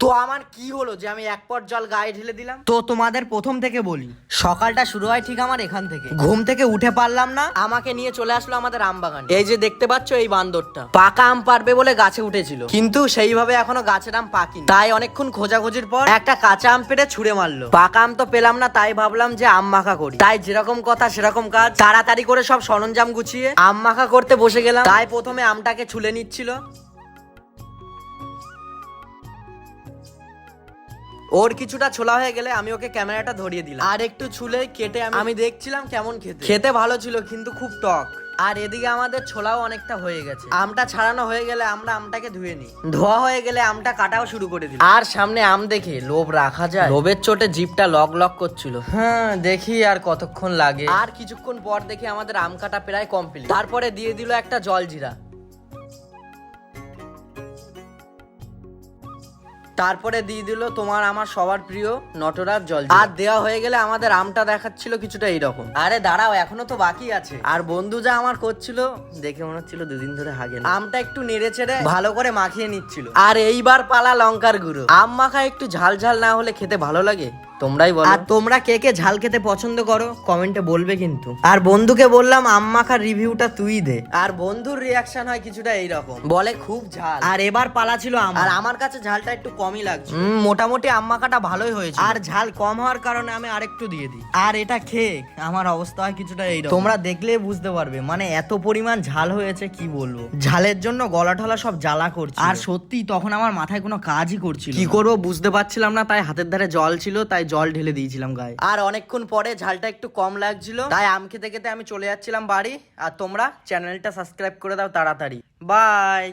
তো আমার কি হলো যে আমি এক পট জল গায়ে ঢেলে দিলাম? তো তোমাদের প্রথম থেকে বলি, সকালটা শুরু হয় ঠিক আমার এখান থেকে। ঘুম থেকে উঠে পারলাম না, আমাকে নিয়ে চলে আসলো আমাদের আম বাগান। এই যে দেখতে পাচ্ছ এই বান্দরটা পাকা আম পারবে বলে গাছে উঠেছিল, কিন্তু সেইভাবে এখনো গাছের আম পাকিনি। তাই অনেকক্ষণ খোঁজাখুঁজির পর একটা কাঁচা আম পেড়ে ছুঁড়ে মারলো। পাকা আম তো পেলাম না, তাই ভাবলাম যে আম মাখা করি। তাই যেরকম কথা সেরকম কাজ, তাড়াতাড়ি করে সব সরঞ্জাম গুছিয়ে আম মাখা করতে বসে গেলাম। তাই প্রথমে আমটাকে ছুলে নিচ্ছিল। ওর কিছুটা ছোলা হয়ে গেলে আমি ওকে ক্যামেরাটা ধরিয়ে দিলাম, আর একটু ছুলে কেটে আমি দেখছিলাম কেমন খেতে ভালো ছিল কিন্তু খুব টক। আর এদিকে আমাদের ছোলাও অনেকটা হয়ে গেছে। আমটা ছাড়ানো হয়ে গেলে আমরা আমটাকে ধুয়ে নিই। ধোয়া হয়ে গেলে আমটা কাটাও শুরু করে দিই। আর সামনে আম দেখে লোভ রাখা যায়? লোভের চোটে জিভটা লক লক করছিল। হ্যাঁ, দেখি আর কতক্ষণ লাগে। আর কিছুক্ষণ পর দেখি আমাদের আম কাটা প্রায় কমপ্লিট। তারপরে দিয়ে দিল একটা জলজিরা, তারপরে দিয়ে দিল তোমার আমার সবার প্রিয় নটরাজ জল। আর দেওয়া হয়ে গেলে আমাদের আমটা দেখাচ্ছিল কিছুটা এইরকম। আরে দাঁড়াও, এখনো তো বাকি আছে। আর বন্ধু যা আমার করছিল দেখে মনে হচ্ছিল দুদিন ধরে হাগে না। আমটা একটু নেড়ে ছেড়ে ভালো করে মাখিয়ে নিচ্ছিল। আর এইবার পালা লঙ্কার গুঁড়ো। আম মাখা একটু ঝাল ঝাল না হলে খেতে ভালো লাগে? তোমরাই বলো। আর তোমরা কে কে ঝাল খেতে পছন্দ করো কমেন্টে বলবে কিন্তু। আর বন্ধুকে বললাম আম মাখার রিভিউটা তুই দে। আর বন্ধুর রিয়াকশন হয় কিছুটা এইরকম, বলে খুব ঝাল। আর এবার পালা ছিল আর আমার কাছে ঝালটা একটু কমই লাগছে। মোটামুটি আম মাখাটা ভালোই হয়েছে, আর ঝাল কম হওয়ার কারণে আমি আরেকটু দিয়ে দিই। আর এটা খেয়ে আমার অবস্থা হয় কিছুটা এইরকম, তোমরা দেখলে বুঝতে পারবে। মানে এত পরিমাণ ঝাল হয়েছে কি বলবো। ঝালের জন্য গলা টলা সব জ্বালা করছে। আর সত্যি তখন আমার মাথায় কোনো কাজই করছিল, কি করবো বুঝতে পারছিলাম না। তাই হাতের ধারে জল ছিল, তাই জল ঢেলে দিয়েছিলাম গায়ে। আর অনেকক্ষণ পরে ঝালটা একটু কম লাগছিল, তাই আম খেতে খেতে আমি চলে যাচ্ছিলাম বাড়ি। আর তোমরা চ্যানেলটা সাবস্ক্রাইব করে দাও তাড়াতাড়ি। বাই।